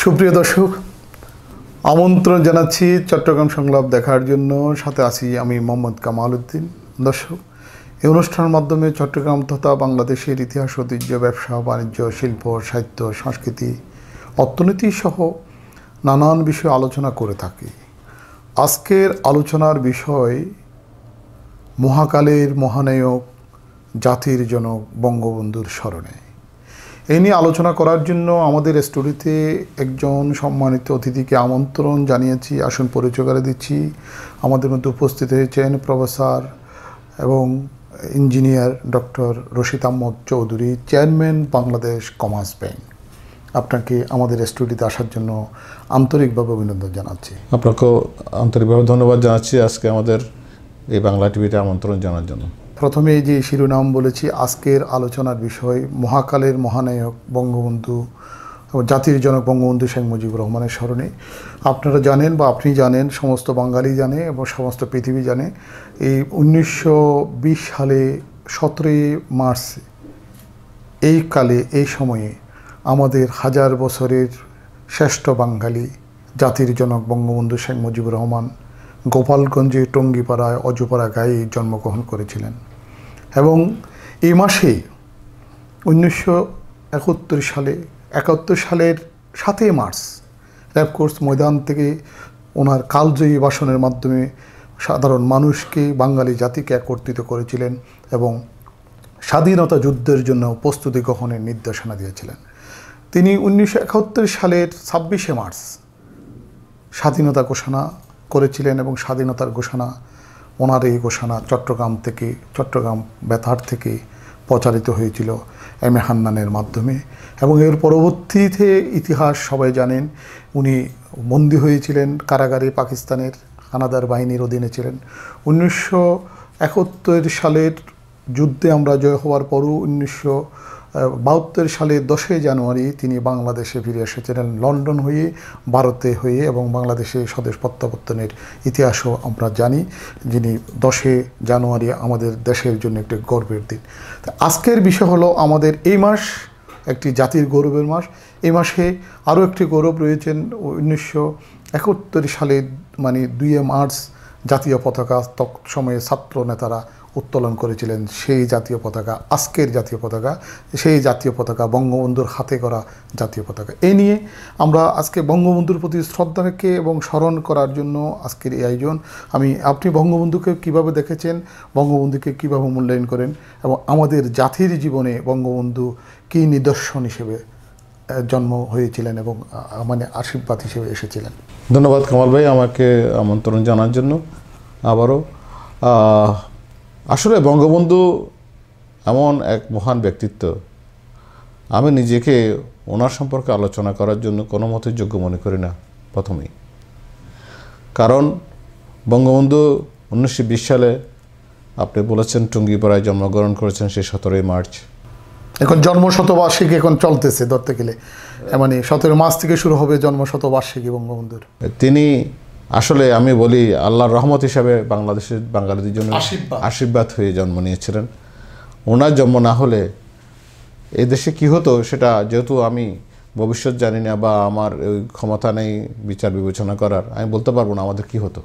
সুপ্রিয় দর্শক, আমন্ত্রণ জানাচ্ছি চট্টগ্রাম সংলাপ দেখার জন্য। সাথে আছি আমি মোহাম্মদ কামাল উদ্দিন। দর্শক, এই অনুষ্ঠানের মাধ্যমে চট্টগ্রাম তথা বাংলাদেশের ইতিহাস, ঐতিহ্য, ব্যবসা বাণিজ্য, শিল্প, সাহিত্য, সংস্কৃতি, অর্থনীতি সহ নানান বিষয়ে আলোচনা করে থাকি। আজকের আলোচনার বিষয় মহাকালের মহানায়ক, জাতির জনক বঙ্গবন্ধুর স্মরণে। এই নিয়ে আলোচনা করার জন্য আমাদের স্টুডিওতে একজন সম্মানিত অতিথিকে আমন্ত্রণ জানিয়েছি। আসুন পরিচয় করে দিচ্ছি। আমাদের মধ্যে উপস্থিত হয়েছেন প্রফেসর এবং engineer doctor Rashid Ahmed Chowdhury, chairman Bangladesh commerce bank. আপনাকে আমাদের স্টুডিওতে আসার জন্য আন্তরিকভাবে অভিনন্দন জানাচ্ছি। আপনাকেও আন্তরিকভাবে ধন্যবাদ জানাচ্ছি আজকে আমাদের এই বাংলা টিভিতে আমন্ত্রণ জানার জন্য। প্রথমে যে শিরোনাম বলেছি, আজকের আলোচনার বিষয় মহাকালের মহানায়ক বঙ্গবন্ধু, জাতির জনক বঙ্গবন্ধু শেখ মুজিবুর রহমানের স্মরণে। আপনারা জানেন বা আপনি জানেন, সমস্ত বাঙালি জানে এবং সমস্ত পৃথিবী জানে, এই 1920 সালে 17 মার্চ এই কালে, এই সময়ে আমাদের হাজার বছরের শ্রেষ্ঠ বাঙালি জাতির জনক বঙ্গবন্ধু শেখ মুজিবুর রহমান গোপালগঞ্জে টঙ্গিপাড়ায় অজপাড়া গাঁয়ে জন্মগ্রহণ করেছিলেন। এবং এই মাসে 1971 সালের 7 মার্চ রেসকোর্স ময়দান থেকে ওনার কালজয়ী ভাষণের মাধ্যমে সাধারণ মানুষকে, বাঙালি জাতিকে একত্রিত করেছিলেন এবং স্বাধীনতা যুদ্ধের জন্য প্রস্তুতি গ্রহণের নির্দেশনা দিয়েছিলেন। তিনি 1971 সালের 26 মার্চ স্বাধীনতা ঘোষণা করেছিলেন এবং স্বাধীনতার ঘোষণা, ওনার এই ঘোষণা চট্টগ্রাম বেতার থেকে প্রচারিত হয়েছিল এম এ হান্নানের মাধ্যমে। এবং এর পরবর্তীতে ইতিহাস সবাই জানেন, উনি বন্দী হয়েছিলেন কারাগারে, পাকিস্তানের হানাদার বাহিনীর অধীনে ছিলেন। 1971 সালের যুদ্ধে আমরা জয় হওয়ার পরও 1972 সালের 10 জানুয়ারি তিনি বাংলাদেশে ফিরে এসেছিলেন, লন্ডন হয়ে, ভারতে হয়ে, এবং বাংলাদেশে স্বদেশ প্রত্যাবর্তনের ইতিহাসও আমরা জানি। যিনি 10 জানুয়ারি আমাদের দেশের জন্য একটি গর্বের দিন। আজকের বিষয় হলো আমাদের এই মাস একটি জাতির গৌরবের মাস। এই মাসে আরও একটি গৌরব রয়েছেন। 1971 সালে 2 মার্চ জাতীয় পতাকা সময়ে ছাত্র নেতারা উত্তোলন করেছিলেন। সেই জাতীয় পতাকা, আজকের জাতীয় পতাকা, সেই জাতীয় পতাকা বঙ্গবন্ধুর হাতে করা জাতীয় পতাকা। এই নিয়ে আমরা আজকে বঙ্গবন্ধুর প্রতি শ্রদ্ধা রেখে এবং স্মরণ করার জন্য আজকের এই আয়োজন। আপনি বঙ্গবন্ধুকে কিভাবে দেখেছেন, বঙ্গবন্ধুকে কিভাবে মূল্যায়ন করেন, এবং আমাদের জাতির জীবনে বঙ্গবন্ধু কী নিদর্শন হিসেবে জন্ম হয়েছিলেন এবং আশীর্বাদ হিসেবে এসেছিলেন? ধন্যবাদ কামাল ভাই আমাকে আমন্ত্রণ জানার জন্য আবারও। আসলে বঙ্গবন্ধু এমন এক মহান ব্যক্তিত্ব, আমি নিজেকে ওনার সম্পর্কে আলোচনা করার জন্য কোনো মতেই যোগ্য মনে করি না প্রথমেই। কারণ বঙ্গবন্ধু 1920 সালে আপনি বলেছেন টঙ্গিপাড়ায় জন্মগ্রহণ করেছেন, সেই 17 মার্চ। এখন জন্মশতবার্ষিকী এখন চলতেছে, ধরতে গেলে 17 মার্চ থেকে শুরু হবে জন্মশতবার্ষিকী বঙ্গবন্ধুর। তিনি আসলে, আমি বলি, আল্লাহর রহমত হিসাবে বাংলাদেশের বাঙালিদের জন্য আশীর্বাদ হয়ে জন্ম নিয়েছিলেন। ওনার জন্ম না হলে এই দেশে কী হতো সেটা যেহেতু আমি ভবিষ্যৎ জানি না বা আমার ওই ক্ষমতা নেই বিচার বিবেচনা করার, আমি বলতে পারবো না আমাদের কী হতো।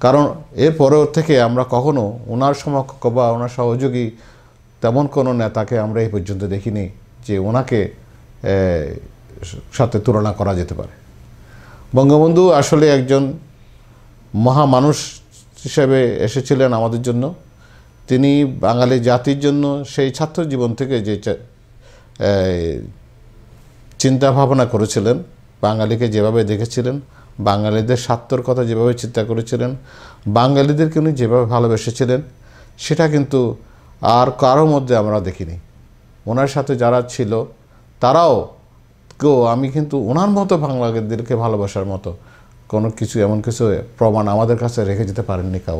কারণ এর পরের থেকে আমরা কখনো ওনার সমকক্ষ বা ওনার সহযোগী তেমন কোনো নেতাকে আমরা এই পর্যন্ত দেখিনি যে ওনাকে সাথে তুলনা করা যেতে পারে। বঙ্গবন্ধু আসলে একজন মহামানুষ হিসেবে এসেছিলেন আমাদের জন্য। তিনি বাঙালি জাতির জন্য সেই ছাত্র জীবন থেকে যে চিন্তা ভাবনা করেছিলেন, বাঙালিকে যেভাবে দেখেছিলেন, বাঙালিদের স্বার্থর কথা যেভাবে চিন্তা করেছিলেন, বাঙালিদেরকে উনি যেভাবে ভালোবেসেছিলেন, সেটা কিন্তু আর কারোর মধ্যে আমরা দেখিনি। ওনার সাথে যারা ছিল তারাও আমি কিন্তু ওনার মতো বাঙালিদেরকে ভালোবাসার মতো কোনো কিছু, এমন কিছু প্রমাণ আমাদের কাছে রেখে যেতে পারেননি কেউ।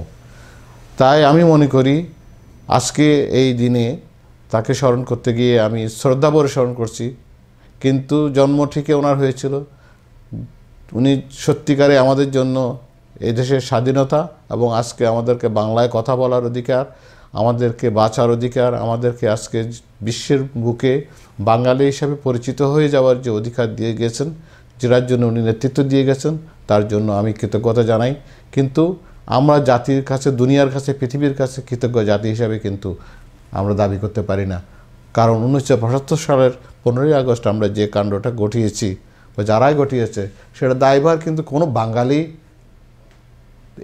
তাই আমি মনে করি আজকে এই দিনে তাকে স্মরণ করতে গিয়ে আমি শ্রদ্ধাভরে স্মরণ করছি। কিন্তু জন্ম ঠিকই ওনার হয়েছিল। উনি সত্যিকারে আমাদের জন্য এই দেশের স্বাধীনতা এবং আজকে আমাদেরকে বাংলায় কথা বলার অধিকার, আমাদেরকে বাঁচার অধিকার, আমাদেরকে আজকে বিশ্বের বুকে বাঙালি হিসাবে পরিচিত হয়ে যাওয়ার যে অধিকার দিয়ে গেছেন, যেটার জন্য উনি নেতৃত্ব দিয়ে গেছেন তার জন্য আমি কৃতজ্ঞতা জানাই। কিন্তু আমরা জাতির কাছে, দুনিয়ার কাছে, পৃথিবীর কাছে কৃতজ্ঞ জাতি হিসাবে কিন্তু আমরা দাবি করতে পারি না। কারণ 1975 সালের 15ই আগস্ট আমরা যে কাণ্ডটা ঘটিয়েছি বা যারাই ঘটিয়েছে সেটা দায়ভার কিন্তু কোনো বাঙালি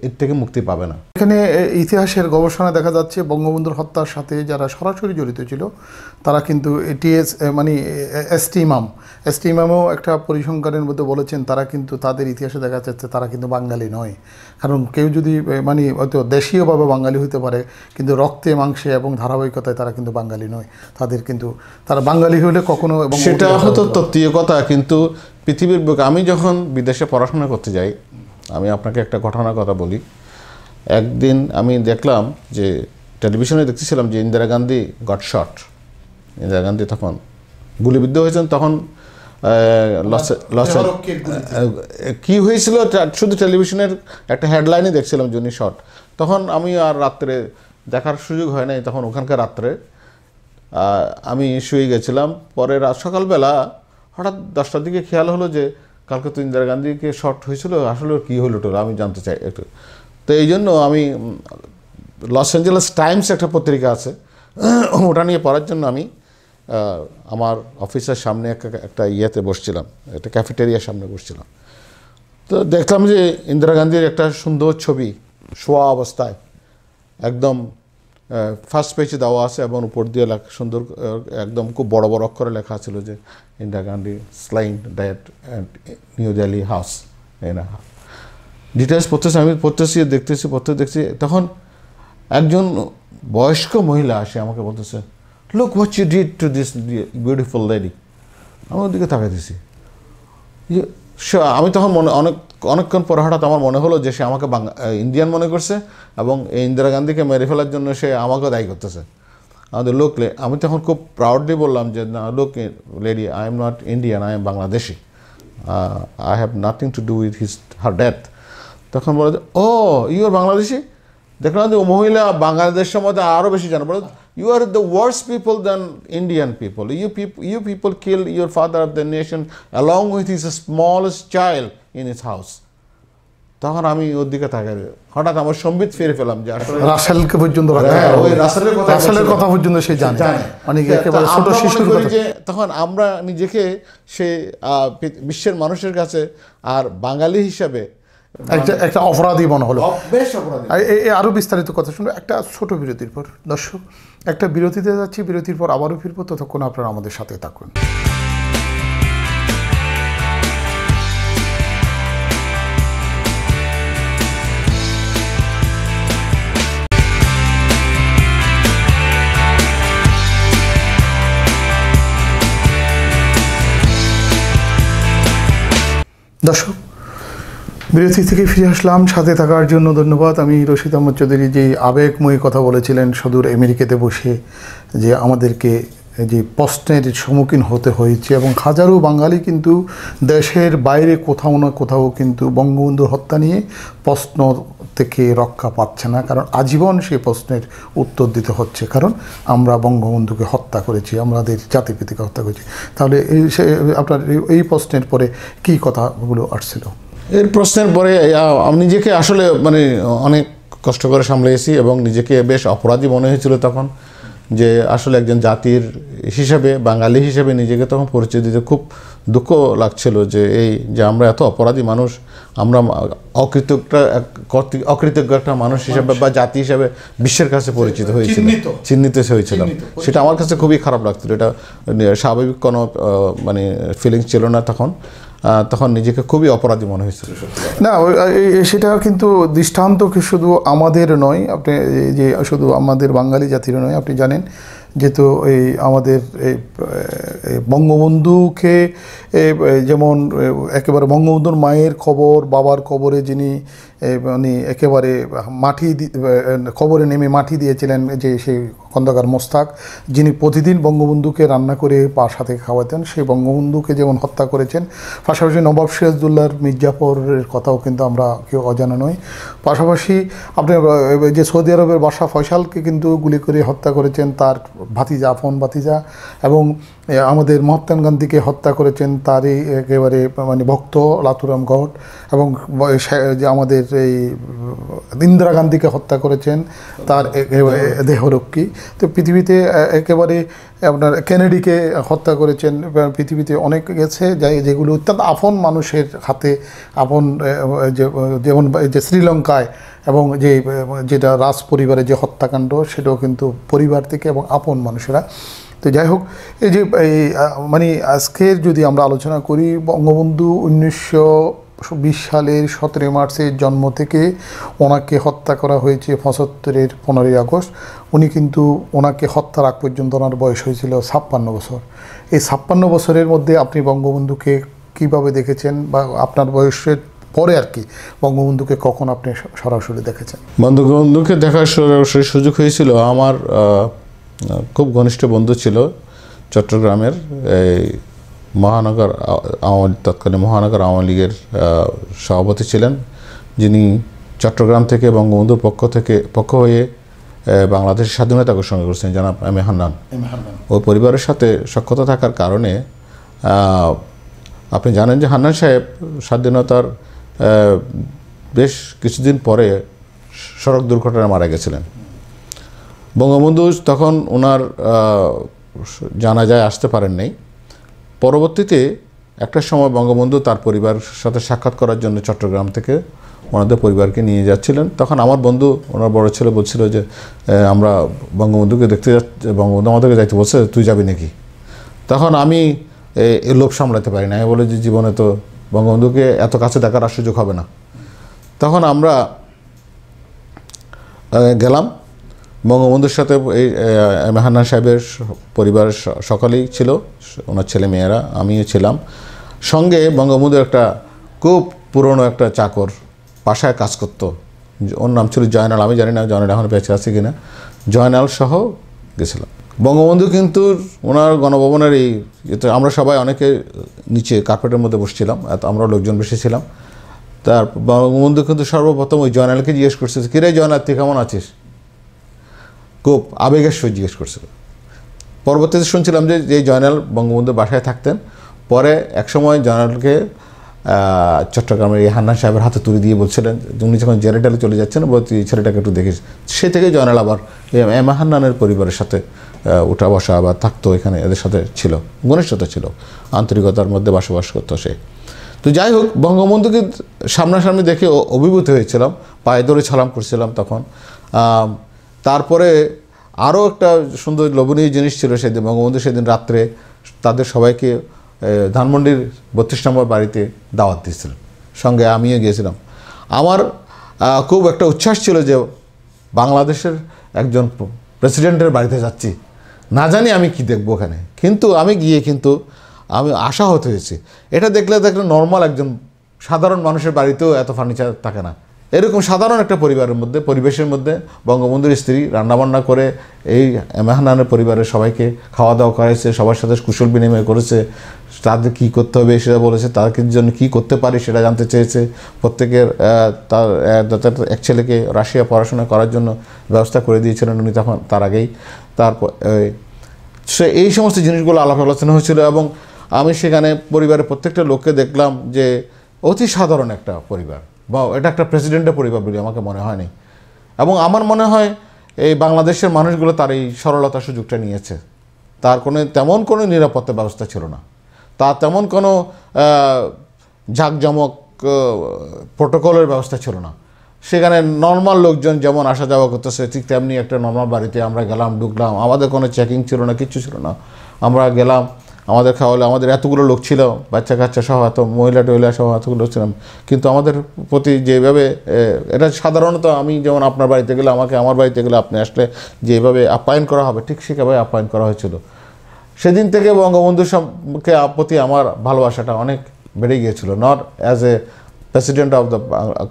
এর থেকে মুক্তি পাবে না। এখানে ইতিহাসের গবেষণা দেখা যাচ্ছে বঙ্গবন্ধুর হত্যার সাথে যারা সরাসরি জড়িত ছিল তারা কিন্তু এটিএস মানে এসটি ইমামও একটা পরিসংখ্যানের মধ্যে বলেছেন তারা কিন্তু তাদের ইতিহাসে দেখা যাচ্ছে তারা কিন্তু বাঙালি নয়। কারণ কেউ যদি মানে হয়তো দেশীয়ভাবে বাঙালি হতে পারে কিন্তু রক্তে মাংসে এবং ধারাবাহিকতায় তারা কিন্তু বাঙালি নয়। তারা বাঙালি হলে কখনো, সেটা হয়তো তত্ত্বীয় কথা, কিন্তু পৃথিবীর বুকে আমি যখন বিদেশে পড়াশোনা করতে যাই, আমি আপনাকে একটা ঘটনার কথা বলি। একদিন আমি দেখলাম যে টেলিভিশনে দেখতেছিলাম যে ইন্দিরা গান্ধী গট শট। ইন্দিরা গান্ধী তখন গুলিবিদ্ধ হয়েছেন। তখন কী হয়েছিল শুধু টেলিভিশনের একটা হেডলাইনই দেখছিলাম যে উনি শট। তখন আমি আর রাত্রে দেখার সুযোগ হয় নাই। তখন ওখানকার রাত্রে আমি শুয়ে গেছিলাম। পরে সকালবেলা হঠাৎ 10টার দিকে খেয়াল হলো যে কালকে তো ইন্দিরা গান্ধীকে শর্ট হয়েছিল, আসলে কী হলো টোলো আমি জানতে চাই একটু। তো এই জন্য আমি লস অ্যাঞ্জেলেস টাইমস একটা পত্রিকা আছে, ওটা নিয়ে পড়ার জন্য আমি আমার অফিসের সামনে একটা ইয়েতে বসছিলাম, একটা ক্যাফেটেরিয়ার সামনে বসছিলাম। তো দেখলাম যে ইন্দিরা গান্ধীর একটা সুন্দর ছবি শোয়া অবস্থায় একদম ফার্স্ট পেজে দেওয়া আছে এবং উপর দিয়ে সুন্দর একদম খুব বড় বড় অক্ষরে লেখা ছিল যে Indira Gandhi slain date at New Delhi house. Details আমি দেখতেছি। তখন একজন বয়স্ক মহিলা আসে আমাকে বলতেছে, look what you did to this beautiful lady. আমি ওদিকে তাকাইতেছি। আমি তখন অনেকক্ষণ পরে হঠাৎ আমার মনে হলো যে সে আমাকে ইন্ডিয়ান মনে করছে এবং এই ইন্দিরা গান্ধীকে মেরে ফেলার জন্য সে আমাকে দায়ী করতেছে। আমাদের আমি তখন খুব প্রাউডলি বললাম যে না, লোক lady, I am not Indian, I am Bangladeshi, I have nothing to do with her death. তখন বলে ও ইউ আর বাংলাদেশি। দেখলাম যে ও মহিলা বাংলাদেশের মধ্যে আরও বেশি জানে। বলে you are the worse people than Indian people. You people killed your father of the nation along with his smallest child in his house. তখন আমি ওর দিকে তাকাই, হঠাৎ আমার সম্বিত ফিরে পেলাম যে আসলে রাসেলকে পর্যন্ত রাসেলের কথা পর্যন্ত সে জানে। মানে ছোট শিশুর কথা। তখন আমরা নিজেকে সে বিশ্বের মানুষের কাছে আর বাঙালি হিসাবে একটা অপরাধী মনে হলো। আরও বিস্তারিত কথা শুনবো একটা ছোট বিরতির পর। দর্শক, একটা বিরতিতে যাচ্ছি, বিরতির পর আবারও ফিরবো। ততক্ষণ আপনারা আমাদের সাথে থাকুন। দর্শক, বিরতি থেকে ফিরে আসলাম। সাথে থাকার জন্য ধন্যবাদ। আমি রশিদ আহমদ চৌধুরী যে আবেগময়ী কথা বলেছিলেন সুদূর আমেরিকাতে বসে, যে আমাদেরকে যে প্রশ্নের সম্মুখীন হতে হয়েছে এবং হাজারো বাঙালি কিন্তু দেশের বাইরে কোথাও না কোথাও কিন্তু বঙ্গবন্ধুর হত্যা নিয়ে প্রশ্ন থেকে রক্ষা পাচ্ছে না। কারণ আজীবন সেই প্রশ্নের উত্তর দিতে হচ্ছে, কারণ আমরা বঙ্গবন্ধুকে হত্যা করেছি, আমাদের জাতিপিতাকে হত্যা করেছি। তাহলে আপনার এই প্রশ্নের পরে কী কথাগুলো আসছিল? এর প্রশ্নের পরে আমি নিজেকে আসলে মানে অনেক কষ্ট করে সামলেছি এবং নিজেকে বেশ অপরাধী মনে হয়েছিল তখন, যে আসলে একজন জাতির হিসাবে, বাঙালি হিসেবে নিজেকে তখন পরিচয় দিতে খুব দুঃখ লাগছিল যে আমরা এত অপরাধী মানুষ, আমরা অকৃতজ্ঞ একটা মানুষ হিসেবে বা জাতি হিসাবে বিশ্বের কাছে পরিচিত হয়েছিল, চিহ্নিত হয়েছিলাম। সেটা আমার কাছে খুবই খারাপ লাগছিল। এটা স্বাভাবিক কোনো মানে ফিলিংস ছিল না তখন নিজেকে খুবই অপরাধী মনে হয়েছিল। না, সেটা কিন্তু দৃষ্টান্ত শুধু আমাদের নয়, আপনি যে শুধু আমাদের বাঙালি জাতির নয়। আপনি জানেন যেহেতু এই আমাদের বঙ্গবন্ধুকে যেমন একেবারে বঙ্গবন্ধুর মায়ের কবর, বাবার কবরে যিনি মানে একেবারে কবরে নেমে মাটি দিয়েছিলেন, যে সেই খন্দকার মোস্তাক, যিনি প্রতিদিন বঙ্গবন্ধুকে রান্না করে সাথে খাওয়াতেন, সেই বঙ্গবন্ধুকে যেমন হত্যা করেছেন। পাশাপাশি নবাব সিরাজউদ্দৌলার মির্জাফরের কথাও কিন্তু আমরা কেউ অজানা নই। পাশাপাশি আপনি যে সৌদি আরবের বাদশাহ ফয়সালকে কিন্তু গুলি করে হত্যা করেছেন তার ভাতিজা, আপন ভাতিজা, এবং আমাদের মহাত্মা গান্ধীকে হত্যা করেছেন তারই একেবারে মানে ভক্ত লাতুরাম গড, এবং যে আমাদের এই ইন্দিরা গান্ধীকে হত্যা করেছেন তার একেবারে দেহরক্ষী। তো পৃথিবীতে একেবারে আপনার কেনেডিকে হত্যা করেছেন। পৃথিবীতে অনেক গেছে যেগুলো অত্যন্ত আপন মানুষের হাতে, আপন যেমন যে শ্রীলঙ্কায় এবং যেটা রাজ পরিবারের যে হত্যাকাণ্ড, সেটাও কিন্তু পরিবার থেকে এবং আপন মানুষেরা। তো যাই হোক, এই যে মানে আজকের যদি আমরা আলোচনা করি, বঙ্গবন্ধু 1920 সালের 17 মার্চের জন্ম থেকে ওনাকে হত্যা করা হয়েছে 75-এর 15ই আগস্ট। উনি কিন্তু ওনাকে হত্যার আগ পর্যন্ত ওনার বয়স হয়েছিল 56 বছর। এই 56 বছরের মধ্যে আপনি বঙ্গবন্ধুকে কিভাবে দেখেছেন, বা আপনার বয়সের পরে আর কি বঙ্গবন্ধুকে কখন আপনি সরাসরি দেখেছেন? বঙ্গবন্ধুকে দেখার সরাসরি সুযোগ হয়েছিল আমার খুব ঘনিষ্ঠ বন্ধু ছিল চট্টগ্রামের এই মহানগর তৎকালীন মহানগর আওয়ামী লীগের সভাপতি ছিলেন, যিনি চট্টগ্রাম থেকে বঙ্গবন্ধুর পক্ষ হয়ে বাংলাদেশের স্বাধীনতা ঘোষণা করেছেন, জনাব এম এ হান্নান। ওই পরিবারের সাথে সখ্যতা থাকার কারণে আপনি জানেন যে হান্নান সাহেব স্বাধীনতার বেশ কিছুদিন পরে সড়ক দুর্ঘটনায় মারা গেছিলেন। বঙ্গবন্ধু তখন ওনার জানাজায় আসতে পারেন নাই। পরবর্তীতে একটা সময় বঙ্গবন্ধু তার পরিবারের সাথে সাক্ষাৎ করার জন্য চট্টগ্রাম থেকে ওনাদের পরিবারকে নিয়ে যাচ্ছিলেন। তখন আমার বন্ধু, ওনার বড় ছেলে বলছিল যে আমরা বঙ্গবন্ধুকে দেখতে যাচ্ছি, বঙ্গবন্ধু আমাদেরকে যাইতে বলছে, তুই যাবি নাকি? তখন আমি এই লোভ সামলাতে পারি না, আমি বলে যে জীবনে তো বঙ্গবন্ধুকে এত কাছে দেখার আর সুযোগ হবে না। তখন আমরা গেলাম বঙ্গবন্ধুর সাথে। এই এম এ হান্নান সাহেবের পরিবারের সকলেই ছিল, ওনার ছেলে মেয়েরা, আমিও ছিলাম। সঙ্গে বঙ্গবন্ধুর একটা খুব পুরনো একটা চাকর বাসায় কাজ করতো, ওর নাম ছিল জয়নাল। আমি জানি না জয়নাল এখন বেঁচে আছে কিনা। জয়নাল সহ গেছিলাম। বঙ্গবন্ধু কিন্তু ওনার গণভবনের এই আমরা সবাই অনেকে নিচে কার্পেটের মধ্যে বসছিলাম, আমরা লোকজন বসেছিলাম। তার বঙ্গবন্ধু কিন্তু সর্বপ্রথম ওই জয়নালকে জিজ্ঞেস করছে, কিরে জয়নাল, তুই কেমন আছিস? খুব আবেগের সহিত জিজ্ঞেস করছিল। পরবর্তীতে শুনছিলাম যে এই জয়নাল বঙ্গবন্ধুর বাসায় থাকতেন। পরে একসময় জয়নালকে চট্টগ্রামের এই হান্নান সাহেবের হাতে তুলে দিয়ে বলছিলেন, উনি যখন জেলে টেলে চলে যাচ্ছেন, তুই ছেলেটাকে একটু দেখিস। সে থেকে জয়নাল আবার এম এ হান্নানের পরিবারের সাথে উঠা বসা বা থাকতো, এখানে এদের সাথে ছিল, ঘনিষ্ঠতা ছিল, আন্তরিকতার মধ্যে বসবাস করতো সে। তো যাই হোক, বঙ্গবন্ধুকে সামনাসামনি দেখে অভিভূত হয়েছিলাম, পায়ে ধরে সালাম করছিলাম তখন। তারপরে আরও একটা সুন্দর লোভনীয় জিনিস ছিল সেদিন, বঙ্গবন্ধু সেদিন রাত্রে তাদের সবাইকে ধানমন্ডির 32 নম্বর বাড়িতে দাওয়াত দিয়েছিলেন, সঙ্গে আমিও গিয়েছিলাম। আমার খুব একটা উচ্ছ্বাস ছিল যে বাংলাদেশের একজন প্রেসিডেন্টের বাড়িতে যাচ্ছি, না জানি আমি কি দেখব ওখানে। কিন্তু আমি গিয়ে কিন্তু আমি আশাহত হয়েছি। এটা দেখলে নর্মাল একজন সাধারণ মানুষের বাড়িতেও এত ফার্নিচার থাকে না। এরকম সাধারণ একটা পরিবারের মধ্যে, পরিবেশের মধ্যে বঙ্গবন্ধুর স্ত্রী রান্নাবান্না করে এই এম এ হান্নানের পরিবারের সবাইকে খাওয়া দাওয়া করাইছে, সবার সাথে কুশল বিনিময় করেছে, তাদের কী করতে হবে সেটা বলেছে, তাদের জন্য কী করতে পারি সেটা জানতে চেয়েছে। প্রত্যেকের তার এক ছেলেকে রাশিয়া পড়াশোনা করার জন্য ব্যবস্থা করে দিয়েছিলেন উনি তখন, তার আগেই। তারপর সে এই সমস্ত জিনিসগুলো আলাপ আলোচনা হয়েছিল, এবং আমি সেখানে পরিবারের প্রত্যেকটা লোককে দেখলাম যে অতি সাধারণ একটা পরিবার, বা এটা একটা প্রেসিডেন্টের পরিবার বলে আমাকে মনে হয়নি। এবং আমার মনে হয় এই বাংলাদেশের মানুষগুলো তার এই সরলতার সুযোগটা নিয়েছে। তার তেমন কোনো নিরাপত্তা ব্যবস্থা ছিল না, তার তেমন কোনো জাঁকজমক প্রোটোকলের ব্যবস্থা ছিল না। সেখানে নর্মাল লোকজন যেমন আসা যাওয়া করতেছে, ঠিক তেমনি একটা নর্মাল বাড়িতে আমরা গেলাম, ঢুকলাম, আমাদের কোনো চেকিং ছিল না, কিচ্ছু ছিল না। আমরা গেলাম, আমাদের খাওয়ালে, আমাদের এতগুলো লোক ছিল, বাচ্চা কাচ্চা সহ, এত মহিলা টহিলা সহ এতগুলো লোক ছিলাম, কিন্তু আমাদের প্রতি যেভাবে, এটা সাধারণত আমি যেমন আপনার বাড়িতে গেলে, আমাকে আমার বাড়িতে গেলে আপনি আসলে যেভাবে আপ্যায়ন করা হবে, ঠিক সেভাবে আপ্যায়ন করা হয়েছিল। সেদিন থেকে বঙ্গবন্ধুর প্রতি আমার ভালোবাসাটা অনেক বেড়ে গিয়েছিল, not as a president of the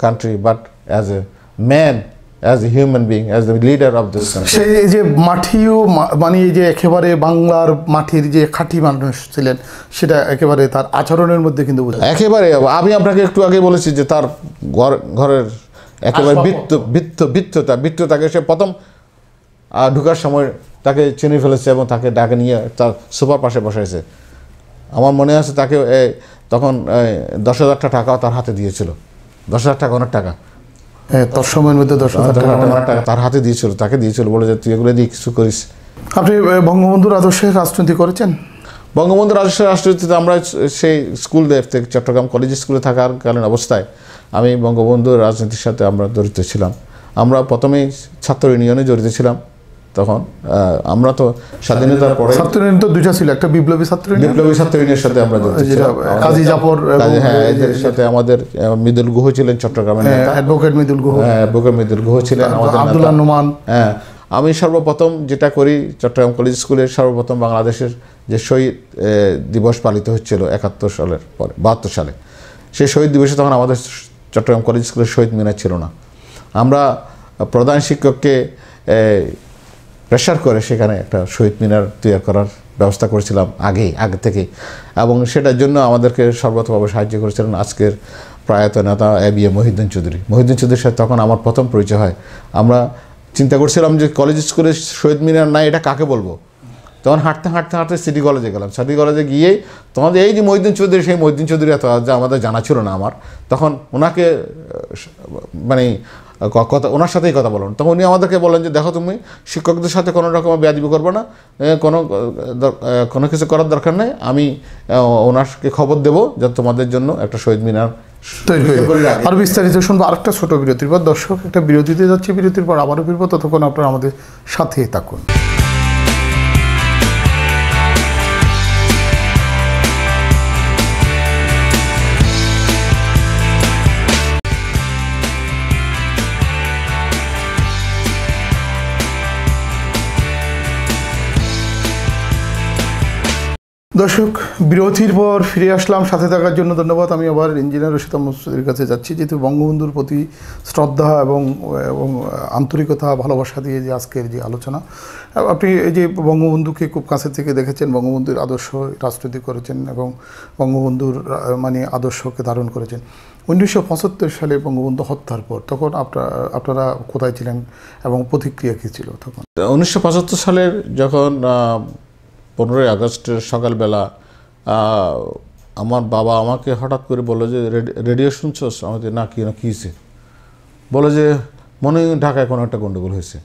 country, but as a man, as a human being, as the leader of this country. সেই যে মাটিও, মানে যে একেবারে বাংলার মাটির যে খাঁটি মানুষ ছিলেন, সেটা একেবারে তার আচরণের মধ্যে কিন্তু বোঝা যায়। একেবারে আমি আপনাকে একটু আগে বলেছি যে তার ঘরের একেবারে বৃত্ততাকে সে প্রথম ঢুকার সময় তাকে চিনে ফেলেছে এবং তাকে ডাকে নিয়ে তার সোফার পাশে বসাইছে। আমার মনে আছে তাকে তখন 10,000 টাকা তার হাতে দিয়েছিল। 10,000 টাকা অনেক টাকা, হ্যাঁ, তোর সময়ের মধ্যে 10,000 টাকা তার হাতে দিয়েছিল, তাকে দিয়েছিল, বলে যে তুই এগুলো দিয়ে কিছু করিস। আপনি বঙ্গবন্ধুর আদর্শে রাজনীতি করেছেন? বঙ্গবন্ধুর আদর্শের রাজনীতিতে আমরা সেই স্কুল লাইফ থেকে চট্টগ্রাম কলেজ স্কুলে থাকাকালীন অবস্থায় আমি বঙ্গবন্ধুর রাজনীতির সাথে আমরা জড়িত ছিলাম। আমরা প্রথমেই ছাত্র ইউনিয়নে জড়িত ছিলাম। তখন আমরা তো স্বাধীনতার পরে ছাত্র ইউনিয়ন তো দুইটা ছিল, একটা বিপ্লবী ছাত্র ইউনিয়নের সাথে আমরা জড়িত ছিলাম। কাজী জাফর, হ্যাঁ, এদের সাথে আমাদের মৃদুল গুহ ছিলেন চট্টগ্রামের নেতা, অ্যাডভোকেট মৃদুল গুহ, অ্যাডভোকেট মৃদুল গুহ ছিলেন আমাদের নেতা। আব্দুল্লাহ নোমান। হ্যাঁ, আমি সর্বপ্রথম যেটা করি, চট্টগ্রাম কলেজ স্কুলের সর্বপ্রথম বাংলাদেশের যে শহীদ দিবস পালিত হচ্ছিল 71 সালের পরে 72 সালে, সেই শহীদ দিবসে তখন আমাদের চট্টগ্রাম কলেজ স্কুলের শহীদ মিনার ছিল না। আমরা প্রধান শিক্ষককে প্রেশার করে সেখানে একটা শহীদ মিনার তৈরি করার ব্যবস্থা করেছিলাম আগে থেকে, এবং সেটার জন্য আমাদেরকে সর্বতভাবে সাহায্য করেছিলেন আজকের প্রয়াত নেতা ABM মহিউদ্দিন চৌধুরী। মহিউদ্দিন চৌধুরীর সাথে তখন আমার প্রথম পরিচয় হয়। আমরা চিন্তা করছিলাম যে কলেজ স্কুলে শহীদ মিনার নাই, এটা কাকে বলবো। তখন হাঁটতে সিটি কলেজে গেলাম। সিটি কলেজে গিয়েই তোমাদের এই যে মহিউদ্দিন চৌধুরী, সেই মহিউদ্দিন চৌধুরী এত যা আমাদের জানা ছিল না আমার। তখন ওনাকে মানে ওনার সাথেই কথা বলুন। তখন উনি আমাদেরকে বলেন যে দেখো, তুমি শিক্ষকদের সাথে কোনো রকম বেয়াদবি করবে না, কোনো কিছু করার দরকার নেই, আমি ওনাকে খবর দেবো যাতে তোমাদের জন্য একটা শহীদ মিনার তৈরি করে। আর বিস্তারিত শুনবো আরেকটা ছোট বিরতির পর। দর্শক, একটা বিরতিতে যাচ্ছি, বিরতির পর আবারও ফিরবো, ততক্ষণ আপনারা আমাদের সাথেই থাকুন। দর্শক, বিরতির পর ফিরে আসলাম, সাথে থাকার জন্য ধন্যবাদ। আমি আবার ইঞ্জিনিয়ার রশিদ আহমদ চৌধুরীর কাছে যাচ্ছি, যেহেতু বঙ্গবন্ধুর প্রতি শ্রদ্ধা এবং আন্তরিকতা, ভালোবাসা দিয়ে যে আজকের যে আলোচনা, আপনি এই যে বঙ্গবন্ধুকে খুব কাছে থেকে দেখেছেন, বঙ্গবন্ধুর আদর্শ রাজনীতি করেছেন এবং বঙ্গবন্ধুর আদর্শকে ধারণ করেছেন। 1975 সালে বঙ্গবন্ধু হত্যার পর তখন আপনারা কোথায় ছিলেন এবং প্রতিক্রিয়া কী ছিল তখন? 1975 সালের যখন 15ই আগস্টের সকালবেলা আমার বাবা আমাকে হঠাৎ করে বললো যে রেডিও শুনছোস? আমাকে না, কি হয়েছে? বলে যে মনে হয় ঢাকায় কোনো একটা গণ্ডগোল হয়েছে।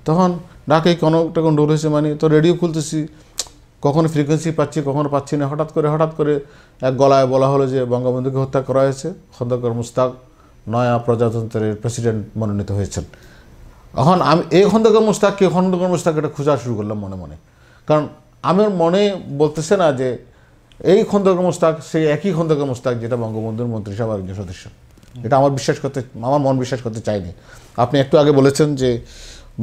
তখন ঢাকায় কোনো একটা গণ্ডগোল হয়েছে মানে তো রেডিও খুলতেছি, কখনো ফ্রিকোয়েন্সি পাচ্ছি, কখনো পাচ্ছি না। হঠাৎ করে এক গলায় বলা হলো যে বঙ্গবন্ধুকে হত্যা করা হয়েছে, খন্দকার মুশতাক নয়া প্রজাতন্ত্রের প্রেসিডেন্ট মনোনীত হয়েছেন। এখন আমি এই খন্দকার মুশতাক এটা খোঁজা শুরু করলাম মনে মনে, কারণ আমার মনে বলতেছে না যে এই খন্দকার মুশতাক সেই একই খন্দকার মুশতাক যেটা বঙ্গবন্ধুর মন্ত্রিসভার একজন সদস্য। এটা আমার মন বিশ্বাস করতে চাইনি। আপনি একটু আগে বলেছেন যে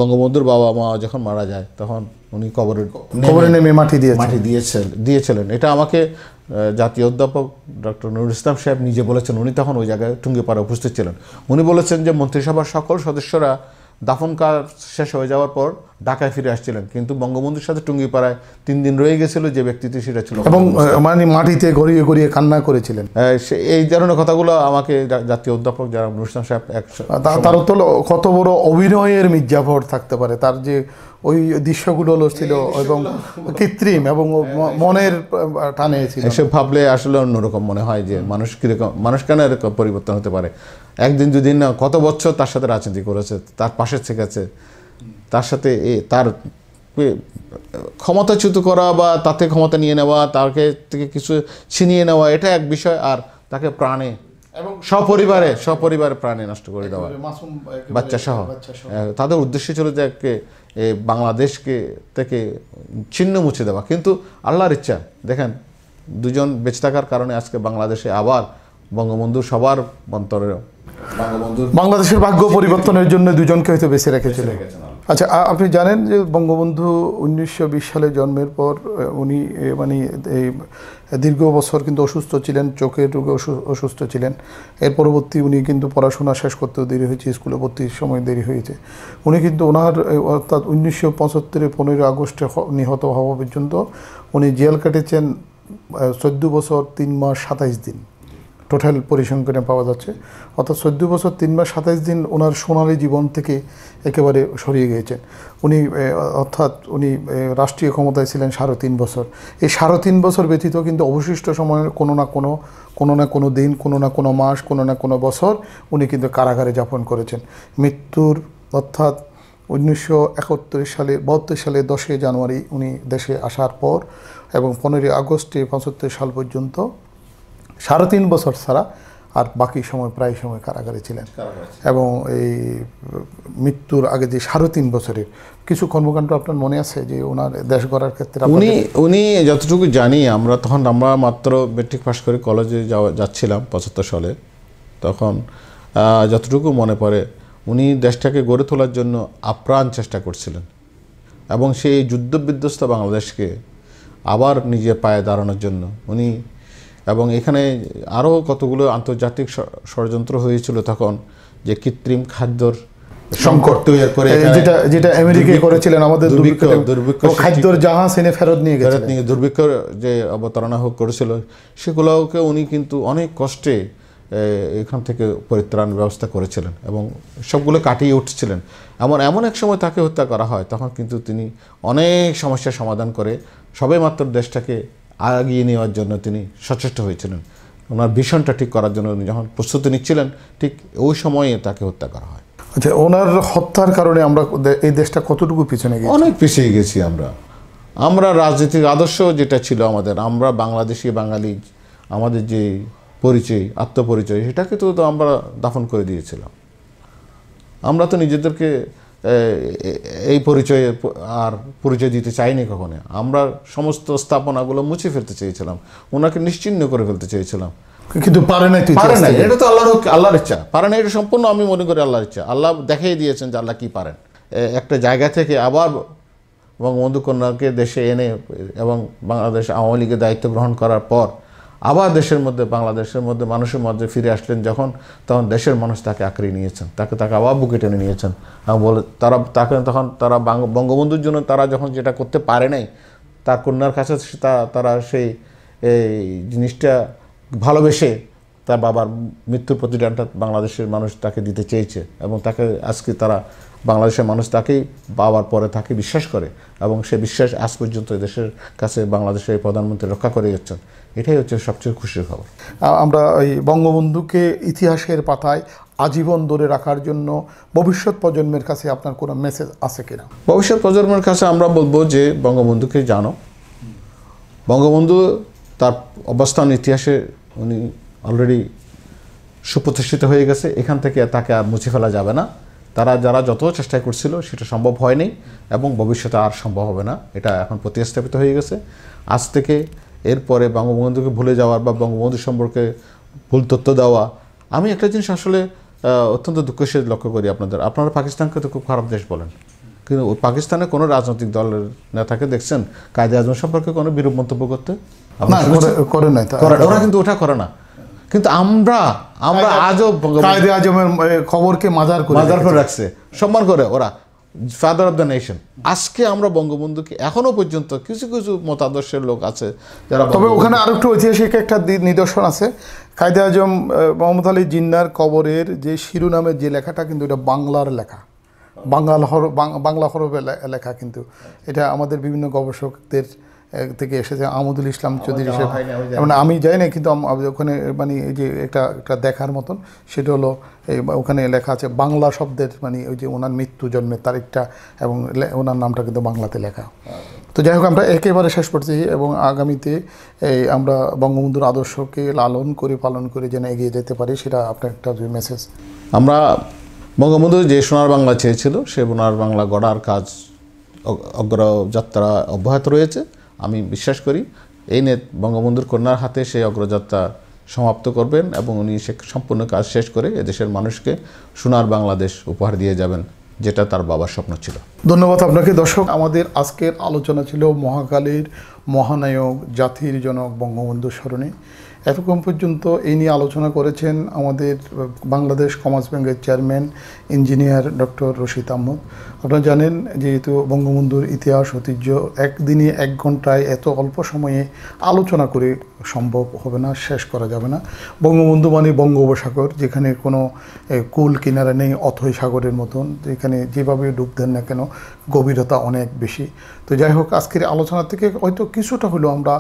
বঙ্গবন্ধুর বাবা মা যখন মারা যায় তখন উনি কবরে নেমে মাটি দিয়েছিলেন। এটা আমাকে জাতীয় অধ্যাপক ডক্টর নুরুল ইসলাম সাহেব নিজে বলেছেন। উনি তখন ওই জায়গায় টুঙ্গিপাড়ায় উপস্থিত ছিলেন। উনি বলেছেন যে মন্ত্রিসভার সকল সদস্যরা দাফন কাজ শেষ হয়ে যাওয়ার পর ঢাকায় ফিরে আসছিলেন, কিন্তু বঙ্গবন্ধুর সাথে টুঙ্গিপাড়ায় 3 দিন রয়ে গেছিল যে ব্যক্তিটি, সেটা ছিল এবং মানে মাটিতে গড়িয়ে কান্না করেছিলেন। এই ধরনের কথাগুলো আমাকে জাতীয় অধ্যাপক যারা নুরুল ইসলাম সাহেব তার তো কত বড় অভিনয়ের মির্জাফর থাকতে পারে, তার যে ওই দৃশ্যগুলো ছিল এবং কৃত্রিম এবং মনের টানে ছিল। এসব ভাবলে আসলে অন্যরকম মনে হয় যে মানুষ কেন এরকম পরিবর্তন হতে পারে। একদিন দুদিন না, কত বছর তার সাথে রাজনীতি করেছে, তার পাশে থেকেছে, তার সাথে তার ক্ষমতাচ্যুত করা বা তাতে ক্ষমতা নিয়ে নেওয়া, তাকে থেকে কিছু ছিনিয়ে নেওয়া, এটা এক বিষয়। আর তাকে প্রাণে এবং সপরিবারে প্রাণে নষ্ট করে দেওয়া, বাচ্চা সহ। তাদের উদ্দেশ্য ছিল যে বাংলাদেশকে থেকে ছিন্ন মুছে দেওয়া। কিন্তু আল্লাহর ইচ্ছা, দেখেন, দুজন বেঁচে থাকার কারণে আজকে বাংলাদেশে আবার বঙ্গবন্ধু সবার অন্তরে বাংলাদেশের ভাগ্য পরিবর্তনের জন্য দুজনকে হয়তো বেছে রেখেছিল। আচ্ছা, আপনি জানেন যে বঙ্গবন্ধু 1920 সালে জন্মের পর উনি এই দীর্ঘ বছর কিন্তু অসুস্থ ছিলেন, চোখের রোগে অসুস্থ ছিলেন। এর পরবর্তী উনি কিন্তু পড়াশোনা শেষ করতেও দেরি হয়েছে, স্কুলে ভর্তির সময় দেরি হয়েছে। উনি কিন্তু ওনার অর্থাৎ 1975 15 আগস্টে নিহত হওয়া পর্যন্ত উনি জেল কেটেছেন 14 বছর 3 মাস 27 দিন। টোটাল পরিসংখ্যানে পাওয়া যাচ্ছে। অর্থাৎ 14 বছর 3 মাস 27 দিন ওনার সোনালী জীবন থেকে একেবারে সরিয়ে গিয়েছেন। উনি অর্থাৎ উনি রাষ্ট্রীয় ক্ষমতায় ছিলেন 3.5 বছর। এই 3.5 বছর ব্যতীত কিন্তু অবশিষ্ট সময়ের কোনো না কোনো দিন, কোনো না কোনো মাস, কোনো না কোনো বছর উনি কিন্তু কারাগারে যাপন করেছেন। মৃত্যুর অর্থাৎ 1972 সালে 72 সালে 10 জানুয়ারি উনি দেশে আসার পর এবং 15 আগস্টে 75 সাল পর্যন্ত 3.5 বছর ছাড়া আর বাকি সময় প্রায় সময় কারাগারে ছিলেন। এবং এই মৃত্যুর আগে যে 3.5 বছরের কিছু কর্মকাণ্ড আপনার মনে আছে যে ওনার দেশ গড়ার ক্ষেত্রে? উনি যতটুকু জানি আমরা মাত্র মেট্রিক পাস করে কলেজে যাচ্ছিলাম 75 সালে। তখন যতটুকু মনে পড়ে উনি দেশটাকে গড়ে তোলার জন্য আপ্রাণ চেষ্টা করছিলেন এবং সেই যুদ্ধবিধ্বস্ত বাংলাদেশকে আবার নিজের পায়ে দাঁড়ানোর জন্য উনি, এবং এখানে আরও কতগুলো আন্তর্জাতিক ষড়যন্ত্র হয়েছিল তখন, যে কৃত্রিম খাদ্যর সংকট তৈরি করে, যেটা আমেরিকা করেছিলেন, আমাদের দুর্ভিক্ষ খাদ্যর জাহাজ এনে ফেরত নিয়ে দুর্ভিক্ষ যে অবতারণা করেছিল, সেগুলোকে উনি কিন্তু অনেক কষ্টে এখান থেকে পরিত্রাণ ব্যবস্থা করেছিলেন এবং সবগুলো কাটিয়ে উঠছিলেন। এমন এক সময় তাকে হত্যা করা হয়, তখন কিন্তু তিনি অনেক সমস্যার সমাধান করে সবে মাত্র দেশটাকে আগিয়ে নেওয়ার জন্য তিনি সচেষ্ট হয়েছিলেন। ওনার ভিশনটা ঠিক করার জন্য উনি যখন প্রস্তুতি নিচ্ছিলেন, ঠিক ওই সময়ে তাকে হত্যা করা হয়। আচ্ছা, ওনার হত্যার কারণে আমরা এই দেশটা কতটুকু পিছনে গেছি? অনেক পিছিয়ে গেছি আমরা রাজনৈতিক আদর্শ যেটা ছিল আমরা বাংলাদেশি বাঙালি, আমাদের যে পরিচয়, আত্মপরিচয়, সেটাকে তো আমরা দাফন করে দিয়েছিলাম। আমরা তো নিজেদেরকে এই পরিচয় দিতে চাইনি কখনো। আমরা সমস্ত স্থাপনাগুলো মুছে ফেলতে চেয়েছিলাম, ওনাকে নিশ্চিহ্ন করে ফেলতে চেয়েছিলাম, কিন্তু পারে নাই। এটা তো আল্লাহর ইচ্ছা। পারে না, এটা সম্পূর্ণ আমি মনে করি আল্লাহর ইচ্ছা। আল্লাহ দেখিয়ে দিয়েছেন যে আল্লাহ কি পারেন। একটা জায়গা থেকে আবার বঙ্গবন্ধু কন্যাকে দেশে এনে এবং বাংলাদেশ আওয়ামী লীগের দায়িত্ব গ্রহণ করার পর আবার বাংলাদেশের মধ্যে মানুষের মধ্যে ফিরে আসলেন যখন, তখন দেশের মানুষ তাকে আঁকড়ে নিয়েছেন, তাকে আবার বুকে টেনে নিয়েছেন এবং বলে তারা বঙ্গবন্ধুর জন্য তারা যখন যেটা করতে পারে নাই, তার কন্যার কাছে তারা সেই জিনিসটা ভালোবেসে তার বাবার মৃত্যুর প্রতিদানটা বাংলাদেশের মানুষ তাকে দিতে চেয়েছে এবং তাকে আজকে বাংলাদেশের মানুষ তাকেই বাবার পরে তাকে বিশ্বাস করে এবং সে বিশ্বাস আজ পর্যন্ত দেশের কাছে বাংলাদেশের প্রধানমন্ত্রী রক্ষা করে যাচ্ছেন। এটাই হচ্ছে সবচেয়ে খুশির খবর। আমরা এই বঙ্গবন্ধুকে ইতিহাসের পাতায় আজীবন ধরে রাখার জন্য ভবিষ্যৎ প্রজন্মের কাছে আপনার কোনো মেসেজ আছে কিনা? ভবিষ্যৎ প্রজন্মের কাছে আমরা বলবো যে বঙ্গবন্ধুকে জানো। বঙ্গবন্ধু তার অবস্থান ইতিহাসে উনি অলরেডি সুপ্রতিষ্ঠিত হয়ে গেছে, এখান থেকে তাকে আর মুছে ফেলা যাবে না। যারা যত চেষ্টা করছিল সেটা সম্ভব হয়নি এবং ভবিষ্যতে আর সম্ভব হবে না, এটা এখন প্রতিস্থাপিত হয়ে গেছে। আজ থেকে এরপরে বঙ্গবন্ধুকে ভুলে যাওয়ার বা বঙ্গবন্ধু সম্পর্কে ভুল তথ্য দেওয়া, আমি একটা জিনিস আসলে অত্যন্ত দুঃখের সাথে লক্ষ্য করি। আপনারা পাকিস্তানকে তো খুব খারাপ দেশ বলেন, কিন্তু পাকিস্তানে কোনো রাজনৈতিক দলের নেতাকে দেখছেন কায়েদে আজম সম্পর্কে কোনো বিরূপ মন্তব্য করতে? করে নাই, ওরা কিন্তু ওটা করে না। কিন্তু আমরা আজও কায়েদে আজমের খবরকে মাজার করে রাখছে, সম্মান করে ওরা, ফাদার অফ দ্য নেশন। আজকে আমরা বঙ্গবন্ধুকে এখনো পর্যন্ত কিছু মতাদর্শের লোক আছে যারা, তবে ওখানে আরো একটু ঐতিহাসিক একটা নিদর্শন আছে। কায়েদে আজম মোহাম্মদ আলী জিন্নার কবরের যে শিরোনামের যে লেখাটা, কিন্তু এটা বাংলার লেখা, বাংলা হরফে লেখা, কিন্তু এটা আমাদের বিভিন্ন গবেষকদের থেকে এসেছে। আমদুল ইসলাম চৌধুরী মানে আমি যাই না, কিন্তু ওখানে মানে এই যে একটা দেখার মতন, সেটা হলো ওখানে লেখা আছে বাংলা শব্দের, মানে ওই যে ওনার মৃত্যু জন্মের তারিখটা এবং ওনার নামটা কিন্তু বাংলাতে লেখা। তো যাই হোক, আমরা একেবারে শেষ করছি এবং আগামীতে আমরা বঙ্গবন্ধুর আদর্শকে লালন করে পালন করে যেন এগিয়ে যেতে পারি, সেটা আপনার একটা মেসেজ। আমরা বঙ্গবন্ধু যে সোনার বাংলা চেয়েছিল, সে সোনার বাংলা গড়ার কাজ অগ্রযাত্রা অব্যাহত রয়েছে। আমি বিশ্বাস করি এই বঙ্গবন্ধুর কন্যার হাতে সেই অগ্রযাত্রা সমাপ্ত করবেন এবং উনি সে সম্পূর্ণ কাজ শেষ করে এদেশের মানুষকে সোনার বাংলাদেশ উপহার দিয়ে যাবেন, যেটা তার বাবার স্বপ্ন ছিল। ধন্যবাদ আপনাকে। দর্শক, আমাদের আজকের আলোচনা ছিল মহাকালের মহানায়ক, জাতির জনক বঙ্গবন্ধুর স্মরণে এতক্ষণ পর্যন্ত এই নিয়ে আলোচনা করেছেন আমাদের বাংলাদেশ কমার্স ব্যাংকের chairman engineer doctor Rashid Ahmed. আপনারা জানেন যেহেতু বঙ্গবন্ধুর ইতিহাস ঐতিহ্য একদিনে 1 ঘন্টায় এত অল্প সময়ে আলোচনা করে সম্ভব হবে না, শেষ করা যাবে না। বঙ্গবন্ধু মানে বঙ্গোপসাগর, যেখানে কোনো কুল কিনারা নেই, অথৈ সাগরের মতন, যেখানে যেভাবে ডুব দেন না কেন গভীরতা অনেক বেশি। তো যাই হোক, আজকের আলোচনা থেকে হয়তো কিছুটা হলেও আমরা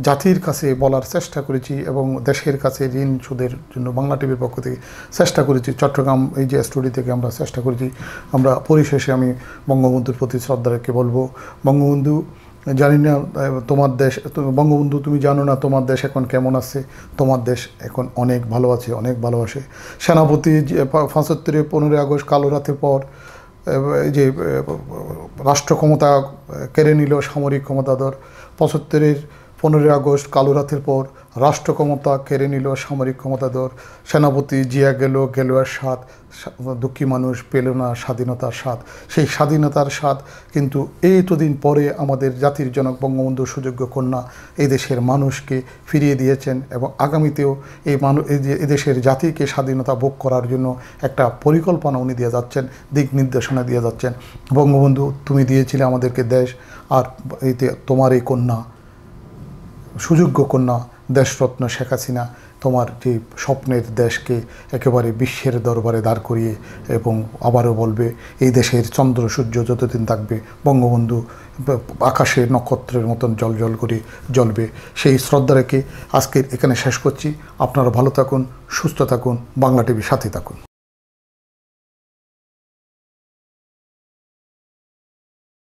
জাতির কাছে বলার চেষ্টা করেছি এবং দেশের কাছে ঋণ শোধের জন্য বাংলা টিভির পক্ষ থেকে চেষ্টা করেছি। চট্টগ্রাম এই যে স্টুডিও থেকে আমরা চেষ্টা করেছি। আমরা পরিশেষে আমি বঙ্গবন্ধুর প্রতি শ্রদ্ধা রেখে বলবো, বঙ্গবন্ধু, জানি না তোমার দেশ, বঙ্গবন্ধু তুমি জানো না তোমার দেশ এখন কেমন আছে। তোমার দেশ এখন অনেক ভালো আছে, অনেক ভালোবাসে। সেনাপতি 75-এ 15ই আগস্ট কালো রাতের পর এই যে রাষ্ট্র ক্ষমতা কেড়ে নিল সামরিক ক্ষমতাধর, 75-এর 15ই আগস্ট কালো রাতের পর রাষ্ট্র ক্ষমতা কেড়ে নিল সামরিক ক্ষমতাধর। সেনাপতি জিয়া গেল আর স্বাদ, দুঃখী মানুষ পেল না স্বাধীনতার স্বাদ। সেই স্বাধীনতার স্বাদ কিন্তু এতদিন পরে আমাদের জাতির জনক বঙ্গবন্ধু সুযোগ্য কন্যা এই দেশের মানুষকে ফিরিয়ে দিয়েছেন এবং আগামীতেও এই দেশের জাতিকে স্বাধীনতা ভোগ করার জন্য একটা পরিকল্পনা উনি দিয়ে যাচ্ছেন, দিক নির্দেশনা দিয়ে যাচ্ছেন। বঙ্গবন্ধু, তুমি দিয়েছিলে আমাদেরকে দেশ, আর এইতে তোমার এই কন্যা, সুযোগ্য কন্যা দেশরত্ন শেখ হাসিনা তোমার যে স্বপ্নের দেশকে একেবারে বিশ্বের দরবারে দাঁড় করিয়ে এবং আবারও বলবে এই দেশের চন্দ্র সূর্য যতদিন থাকবে বঙ্গবন্ধু আকাশে নক্ষত্রের মতন জল করে জ্বলবে। সেই শ্রদ্ধা রেখে আজকের এখানে শেষ করছি। আপনারা ভালো থাকুন, সুস্থ থাকুন, বাংলা টিভির সাথে থাকুন।